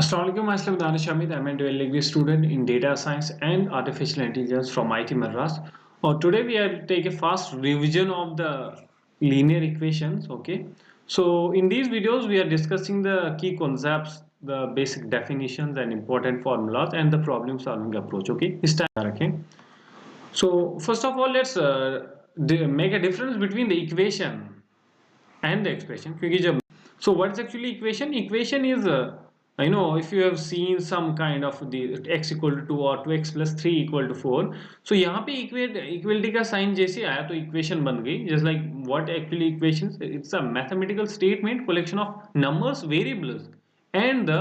Assalamualaikum, myself Danish Amit. I'm a dual degree student in data science and artificial intelligence from IIT Madras. Today we are take a fast revision of the linear equations. Okay, so in these videos we are discussing the key concepts, the basic definitions and important formulas and the problem solving approach. Okay, इस time रखें. So first of all, let's make a difference between the equation and the expression. क्योंकि जब so what is actually equation? Equation is if you have seen some kind of the x equal to 2 or 2x plus 3 equal to 4, so यहाँ पे equality का sign जैसे आया तो equation बन गई. Just like what actually equations? It's a mathematical statement, collection of numbers, variables and the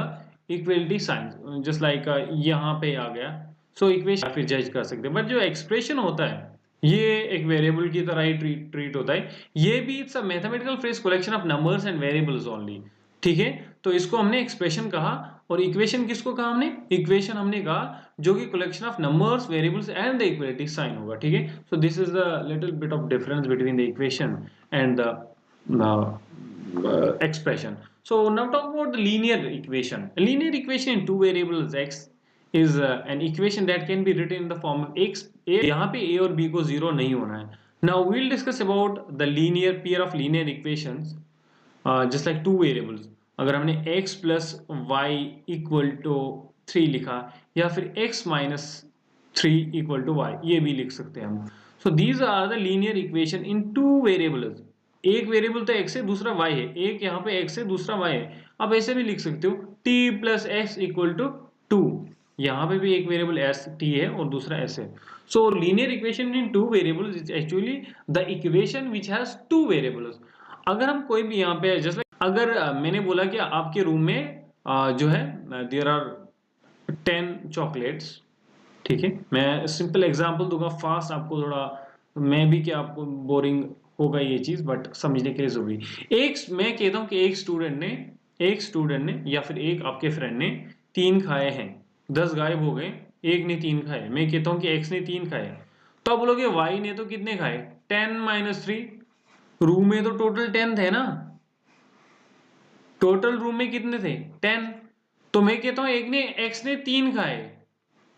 equality signs. Just like यहाँ पे आ गया. So equation या फिर जज कर सकते हैं. But जो expression होता है ये एक वेरिएबल की तरह ही ट्रीट होता है. ये भी it's a mathematical phrase collection of numbers and variables only. ठीक है, तो इसको हमने एक्सप्रेशन कहा. और इक्वेशन किसको कहा हमने? इक्वेशन हमने कहा जो कि collection of numbers, variables and the equality sign होगा. ठीक है, so this is the little bit of difference between the equation and the expression. So now talk about the linear equation. A linear equation in two variables x is an equation that can be written in the form of x. यहाँ पे a और b को zero नहीं होना है. Now we'll discuss about the linear pair of linear equations, just like two variables. अगर हमने x plus y equal to 3 लिखा या फिर x minus 3 equal to y, ये भी लिख सकते हैं हम. So these are the linear equation in two variables. एक वेरिएबल तो x है, दूसरा y है. एक यहाँ पे x है, दूसरा y है. आप ऐसे भी लिख सकते हो t plus x equal to 2. यहाँ पे भी एक वेरिएबल s t है और दूसरा s है. So linear equation in two variables is actually the equation which has two variables. अगर हम कोई भी यहाँ पे जस्ट अगर मैंने बोला कि आपके रूम में जो है देयर आर 10 चॉकलेट्स. ठीक है, मैं सिंपल एग्जांपल दूंगा फास्ट, आपको थोड़ा मैं भी क्या आपको बोरिंग होगा ये चीज, बट समझने के लिए जरूरी. एक मैं कहता हूं कि एक स्टूडेंट ने या फिर एक आपके फ्रेंड ने 3 खाए हैं, 10 गायब हो गए, एक ने 3 खाए. मैं कहता हूं कि x ने 3 खाए, तो आप बोलोगे y ने तो कितने खाए? 10 माइनस 3. रूम में तो टोटल 10 थे ना, टोटल रूम में कितने थे? 10. तो मैं कहता हूं एक ने x ने 3 खाए,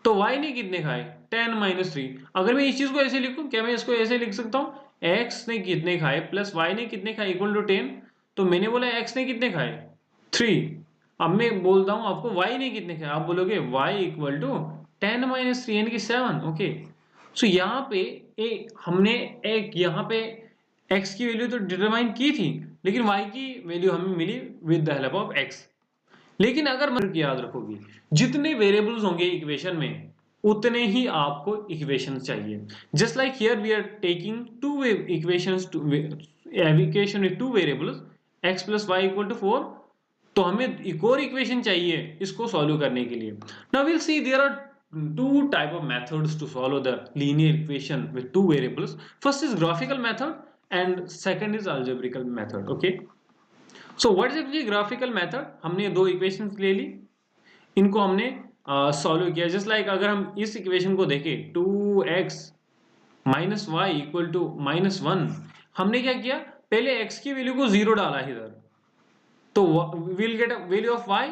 तो y ने कितने खाए? 10 माइनस 3. अगर मैं इस चीज को ऐसे लिखूं, क्या मैं इसको ऐसे लिख सकता हूं x ने कितने खाए प्लस y ने कितने खाए इक्वल टू 10. तो मैंने बोला x ने कितने खाए? 3. अब मैं बोलता हूं आपको y ने कितने खाए, आप बोलोगे y इक्वल टू 10 माइनस 3 यानी कि 7. ओके, सो यहाँ पे हमने एक यहाँ पे x की वैल्यू तो डिटरमाइन की थी, लेकिन y की वैल्यू हमें मिली with the help of x. लेकिन अगर याद रखोगे जितने वेरिएबल्स होंगे इक्वेशन में उतने ही आपको इक्वेशन चाहिए. Just like here we are taking two equations, equation with two variables x plus y equal to 4. तो हमें एक और इक्वेशन चाहिए इसको सॉल्व करने के लिए. Now will see there are two type of methods to solve the linear equation with two variables. First is graphical method and second is algebraical method. Okay, so what is actually graphical method? हमने दो equations ले ली, इनको हमने solve किया. Just like अगर हम इस equation को देखें 2x minus y equal to minus 1, हमने क्या किया? पहले x की वैल्यू को 0 डाला इधर, तो will get a value of y.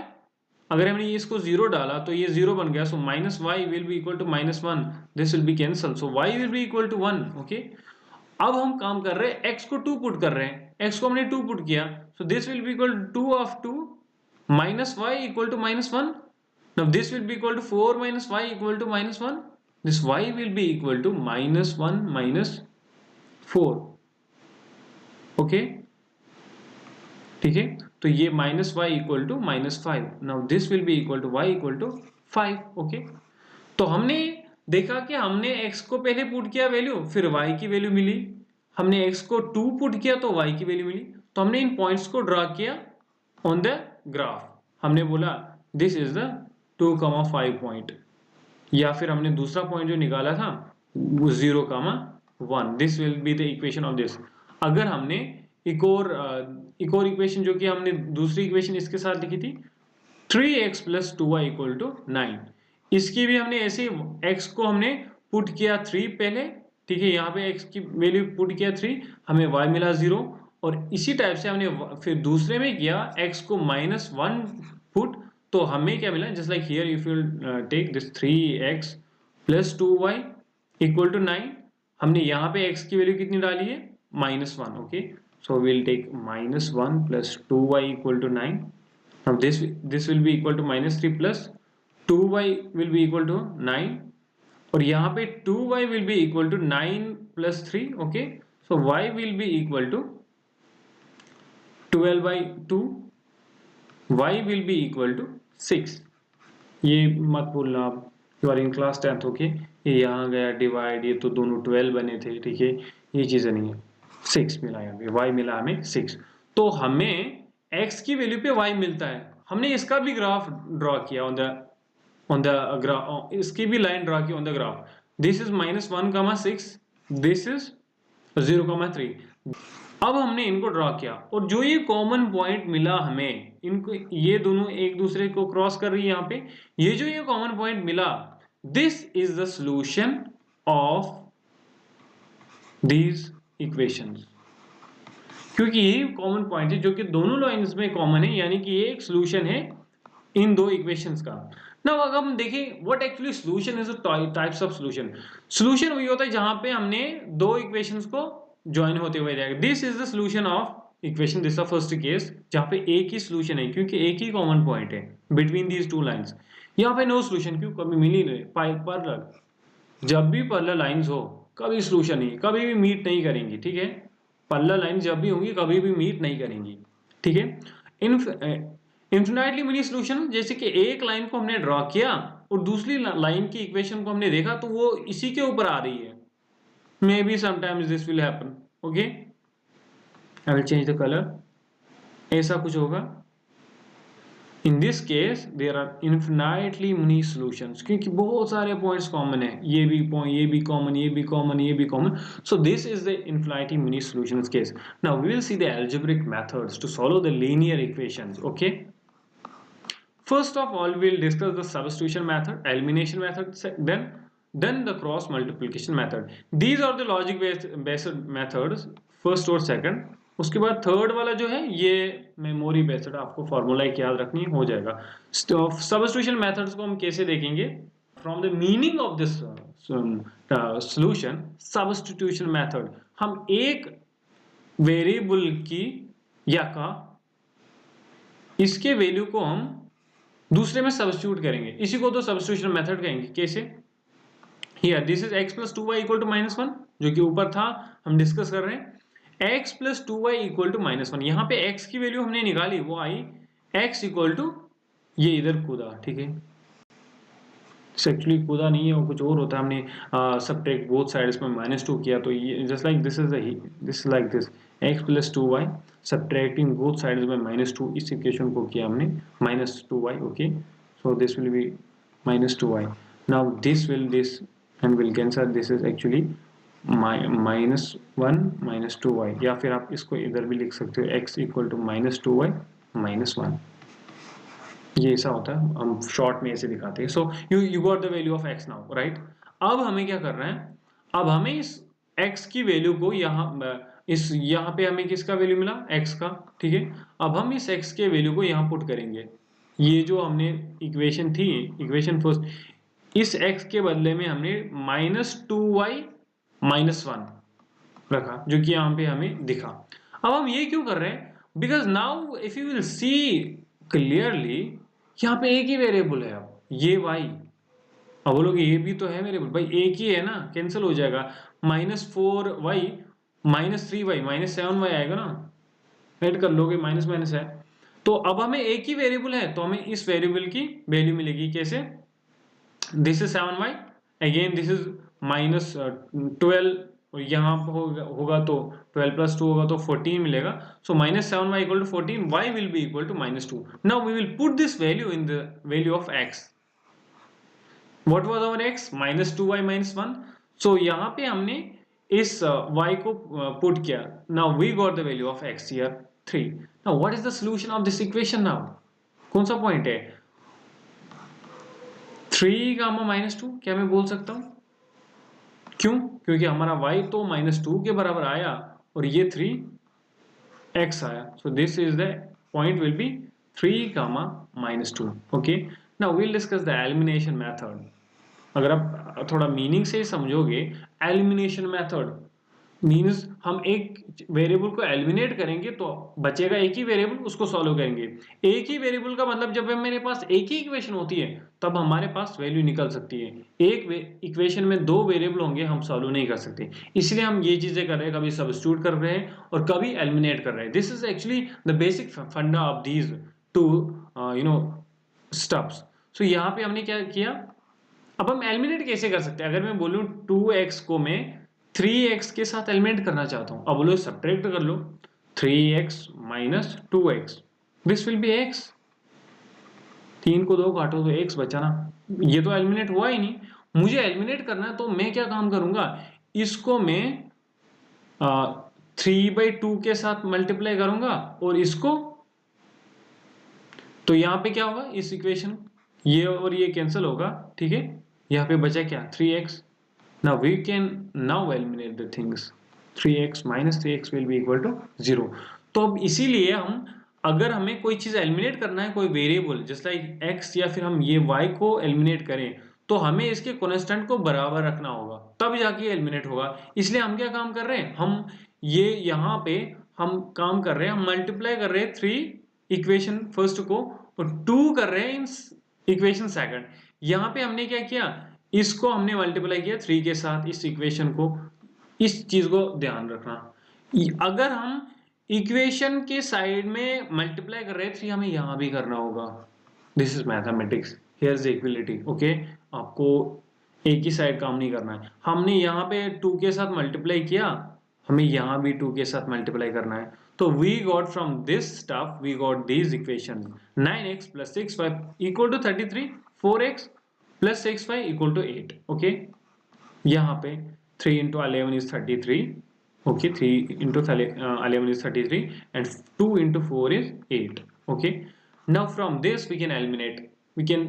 अगर हमने इसको 0 डाला तो ये 0 बन गया. So minus y will be equal to minus 1, this will be cancel, so y will be equal to 1. Okay, अब हम काम कर रहे हैं x को 2 पुट कर रहे हैं, x को हमने 2 पुट किया, so this will be equal to 2 of 2 minus y equal to minus 1. Now this will be equal to 4 minus y equal to minus 1. This y will be equal to minus 1 minus 4. Okay, ठीक है, तो ये minus y equal to minus 5. Now this will be equal to y equal to 5. Okay, तो हमने देखा कि हमने x को पहले पुट किया वैल्यू, फिर y की वैल्यू मिली. हमने x को 2 पुट किया तो y की वैल्यू मिली. तो हमने इन पॉइंट्स को ड्रा किया ऑन द ग्राफ. हमने बोला दिस इज द 2,5 पॉइंट, या फिर हमने दूसरा पॉइंट जो निकाला था 0,1. This will be the equation of this. अगर हमने एक और इक्वेशन जो कि हमने दूसरी इक्वेशन इसके साथ लिखी थी 3x plus 2y equal to 9, इसकी भी हमने ऐसे x को हमने पुट किया 3 पहले. ठीक है, यहाँ पे x की वैल्यू पुट किया 3, हमें y मिला 0. और इसी टाइप से हमने फिर दूसरे में किया x को -1 पुट, तो हमें क्या मिला, just like here if you take this 3x plus 2y equal to 9, हमने यहाँ पे x की वैल्यू कितनी डाली है, -1. Okay, so will take -1 plus 2y equal to 9. Now this will be equal to -3 plus 2y will be equal to 9, और यहाँ पे 2y will be equal to 9 plus 3. Okay, so y will be equal to 12/2, y will be equal to 6. ये मत भूलना आप, you are in class 10th. Okay, ये यहाँ गया डिवाइड, ये तो दोनों 12 बने थे, ठीक है, ये चीजें नहीं है. 6 मिला यहाँ पे, y मिला हमें 6. तो हमें x की वैल्यू पे y मिलता है. हमने इसका भी ग्राफ ड्रॉ किया ऑन द ग्राफ, इसकी भी लाइन ड्रॉ की on the graph. This is -1,6, this is 0,3. अब हमने इनको ड्रॉ किया, और जो ये कॉमन पॉइंट मिला हमें, इनको ये दोनों एक दूसरे को क्रॉस कर रही है यहाँ पे, ये जो ये कॉमन पॉइंट मिला, this is the solution of these equations. क्योंकि ये कॉमन पॉइंट है जो कि दोनों लाइंस में कॉमन है, यानी कि ये एक सॉल्यूशन है इन दो इक्वेशंस का. ना अगर हम देखें what actually solution is types of solution. Solution वही होता है जहां पे हमने दो इक्वेशंस को ज्वाइन होते हुए जाएगा. This is the solution of equation, this is the first case जहां पे एक ही सॉल्यूशन है, क्योंकि एक ही कॉमन पॉइंट है बिटवीन दीज टू लाइंस. यहाँ पे नो सॉल्यूशन, क्यों, कभी मिल ही नहीं. पैरेलल, जब भी पैरेलल लाइंस हो कभी सॉल्यूशन नहीं, कभी भी मीट नहीं करेंगी, ठीक है. पैरेलल लाइन जब भी होंगी कभी भी मीट नहीं करेंगी, ठीक है. इन्फिनाइटली मेनी सॉल्यूशन, जैसे कि एक लाइन को हमने ड्रॉ किया और दूसरी लाइन की इक्वेशन को हमने देखा तो वो इसी के ऊपर आ रही है. May be sometimes this will happen. Okay, I will change the colour, ऐसा कुछ होगा. In this case there are infinitely many solutions, क्योंकि बहुत सारे पॉइंट्स कॉमन है, ये भी पॉइंट, ये भी कॉमन, ये भी कॉमन, ये भी common. So this is the infinitely many solutions case. Now we will see the algebraic methods to solve the linear equations. Okay, first of all we will discuss the substitution method, elimination method, then the cross multiplication method. These are the logic based methods, first और second. उसके बाद third वाला जो है ये memory based, आपको formula एक याद रखनी हो जाएगा. सबस्टिट्यूशन मेथड्स को हम कैसे देखेंगे, from the meaning of this solution substitution method, हम एक वेरिएबल की या का इसके वैल्यू को हम दूसरे में सब्स्टिट्यूट करेंगे, इसी को तो सबस्टिट्यूशन मेथड कहेंगे. कैसे, here this is x plus 2y equal to -1, जो कि ऊपर था हम डिस्कस कर रहे हैं. x plus 2y equal to -1, यहाँ पे x की वैल्यू हमने निकाली, वो आई x इक्वल टू, ये इधर कूदा, ठीक है, एक्चुअली कूदा नहीं है, वो कुछ और होता है. हमने सबट्रैक्ट बोथ साइड्स में -2 किया, तो ये just like this is like this x plus 2y subtracting both sides में -2, इस इक्वेशन को किया हमने -2y. Okay, so this will B -2y. Now this and will cancel, this is actually -1 -2y, या फिर आप इसको इधर भी लिख सकते हो, x इक्वल टू -2y -1. ये ऐसा होता है, हम शॉर्ट में ऐसे दिखाते हैं. So you got the value of x now, right. अब हमें क्या कर रहे हैं, अब हमें इस x की वैल्यू को यहाँ पे हमें किसका वैल्यू मिला, x का, ठीक है. अब हम इस x के वैल्यू को यहाँ पुट करेंगे. ये जो हमने इक्वेशन थी, इक्वेशन फर्स्ट, इस x के बदले में हमने -2y -1 रखा, जो कि यहाँ पे हमें दिखा. अब हम ये क्यों कर रहे हैं, because now if you will see clearly, यहाँ पे एक ही वेरिएबल है, अब ये y. अब बोलोगे ये भी तो है वेरिएबल, भाई एक ही है ना, कैंसिल हो जाएगा. -4y -3y -7y आएगा ना, ऐड कर लोगे, माइनस माइनस है. तो अब हमें एक ही वेरिएबल है, तो हमें इस वेरिएबल की वैल्यू मिलेगी कैसे, this is 7y, again this is -12, और यहाँ होगा तो 12 प्लस 2 होगा तो 14 मिलेगा. So -7y equal to 14, y will be equal to -2. Now we will put this value in the value of x. What was our x, -2y -1. सो यहाँ पे हमने इस y को पुट किया. Now we got the value of x here 3. Now what is the solution of this equation, now कौन सा point है, 3 -2, क्या मैं बोल सकता हूं, क्यों, क्योंकि हमारा y तो -2 के बराबर आया और ये 3x आया. So this is the point will be 3 -2. Okay, now we will discuss the elimination method. अगर आप थोड़ा मीनिंग से समझोगे, एलिमिनेशन मेथड मीन्स हम एक वेरिएबल को एलिमिनेट करेंगे तो बचेगा एक ही वेरिएबल, उसको सॉल्व करेंगे. एक ही वेरिएबल का मतलब जब मेरे पास एक ही इक्वेशन होती है तब हमारे पास वैल्यू निकल सकती है. एक इक्वेशन में दो वेरिएबल होंगे, हम सॉल्व नहीं कर सकते. इसलिए हम ये चीजें कर रहे हैं, कभी सब्स्टिट्यूट कर रहे हैं और कभी एलिमिनेट कर रहे हैं. This is actually the basic फंडा ऑफ दीज टू स्टफ्स. सो यहाँ पे हमने क्या किया, अब हम एलिमिनेट कैसे कर सकते हैं. अगर मैं बोलूं 2x को मैं 3x के साथ एलिमिनेट करना चाहता हूं, अब बोलो सब्ट्रैक्ट कर लो 3x minus 2x, this will B x. 3 को 2 काटो तो x बचा ना, ये तो एलिमिनेट हुआ ही नहीं. मुझे एलिमिनेट करना है तो मैं क्या काम करूंगा, इसको मैं 3/2 के साथ मल्टीप्लाई करूंगा और इसको, तो यहाँ पे क्या होगा, इस इक्वेशन ये और ये कैंसिल होगा. ठीक है, यहाँ पे बचा क्या 3x. Now we can now eliminate the things. 3x minus 3x will be equal to 0. तो अब इसीलिए हम, अगर हमें कोई चीज एलिमिनेट करना है, कोई वेरिएबल जैसे लाइक x या फिर हम ये y को एलिमिनेट करें, तो हमें इसके कांस्टेंट को बराबर रखना होगा, तब जाके एलिमिनेट होगा. इसलिए हम क्या काम कर रहे हैं, हम ये यहाँ पे हम काम कर रहे हैं, हम मल्टीप्लाई कर रहे हैं 3 इक्वेशन फर्स्ट को और 2 कर रहे हैं इन इक्वेशन सेकंड. यहाँ पे हमने क्या किया, इसको हमने मल्टीप्लाई किया 3 के साथ, इस इक्वेशन को. इस चीज को ध्यान रखना, अगर हम इक्वेशन के साइड में मल्टीप्लाई कर रहे हैं 3, हमें यहां भी करना होगा. This is mathematics, here is equality. Okay, आपको एक ही साइड काम नहीं करना है. हमने यहाँ पे 2 के साथ मल्टीप्लाई किया, हमें यहाँ भी 2 के साथ मल्टीप्लाई करना है. तो we got from this stuff, we got these equation 9x plus 6y equal to 33, 4x plus 6y equal to 8. Okay, यहाँ पे 3 into 11 is 33. Okay, 3 into 11 is 33 and 2 into 4 is 8. Okay, now from this we can eliminate, we can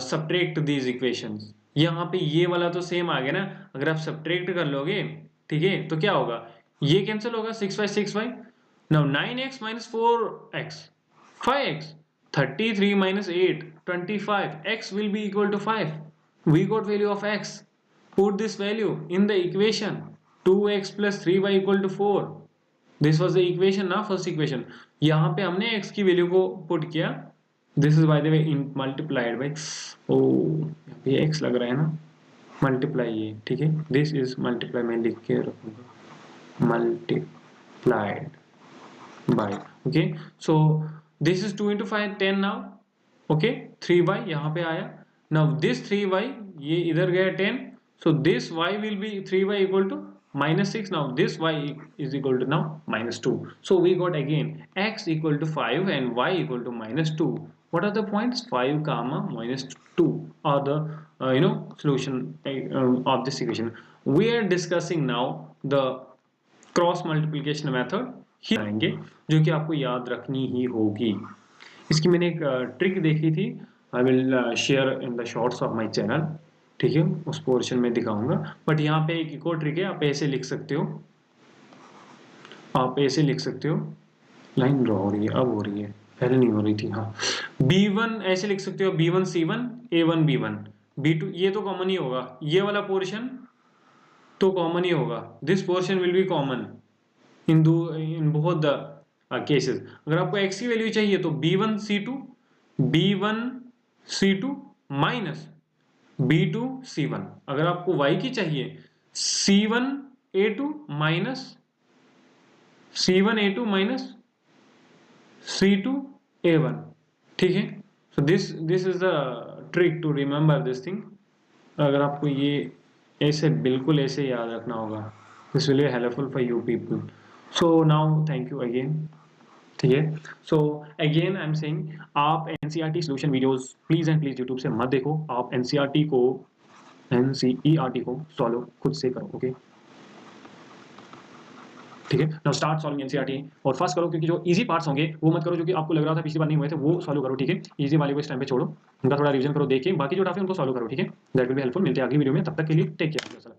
subtract these equations. यहाँ पे ये वाला तो same आ गया ना, अगर आप सब्ट्रैक्ट कर लोगे, ठीक है, तो क्या होगा, ये कैंसिल होगा 6y 6y. now 9x minus 4x 5x, 33 minus 8 25, x will be equal to 5. We got value of x, put this value in the equation 2x plus 3y equal to 4. this was the equation ना, first equation. यहाँ पे हमने x की value को put किया. this is by the way in multiplied by, ये x लग रहा है ना, मल्टीप्लाई ये, ठीक है, this is multiply, मैं लिख के रखूंगा multiplied by. okay, so this is 2 into 5 10 now. okay, 3y यहाँ पे आया. now this 3y ये इधर गया 10, so this y will be 3y equal to minus 6. now this y is equal to now minus 2. so we got again x equal to 5 and y equal to minus 2. what are the points, 5 comma minus 2 are the solution of this equation. we are discussing now the cross multiplication method ही आएंगे, जो कि आपको याद रखनी ही होगी. इसकी मैंने एक ट्रिक देखी थी, I will share in the shorts of my channel. ठीक है, उस पोर्शन में दिखाऊंगा. बट यहाँ पे एक और ट्रिक है, आप ऐसे लिख सकते हो, आप ऐसे लिख सकते हो, लाइन ड्रॉ हो रही है, अब हो रही है, पहले नहीं हो रही थी. हाँ, B1 ऐसे लिख सकते हो, B1 C1 A1 B1 B2, ये तो कॉमन ही होगा, ये वाला पोर्शन तो कॉमन ही होगा. This portion will be common in both the cases. अगर आपको x की वैल्यू चाहिए तो B1 C2 minus B2 C1. अगर आपको y की चाहिए C1 A2 minus C1 A2 minus C2 A1. ठीक है, so this is the trick to remember this thing. अगर आपको ये ऐसे बिल्कुल ऐसे याद रखना होगा, this will be helpful for you people. so now thank you again. ठीक है, so again I am saying, आप NCERT solution videos please and please YouTube से मत देखो, आप NCERT को सॉल्व खुद से करो. ओके, ठीक है, नाउ स्टार्ट सॉल्विंग NCERT और फास्ट करो, क्योंकि जो इजी पार्ट्स होंगे वो मत करो, जो कि आपको लग रहा था पिछली बार नहीं हुए थे, वो सॉल्व करो. ठीक है, इजी वाले को इस टाइम पे छोड़ो, उनका थोड़ा रिवीजन करो, देखिए, बाकी जो टफ है उनको सॉल्व करो. ठीक है, दैट विल बी हेल्पफुल. मिलते हैं अगली वीडियो में, तब तक के लिए टेक केयर.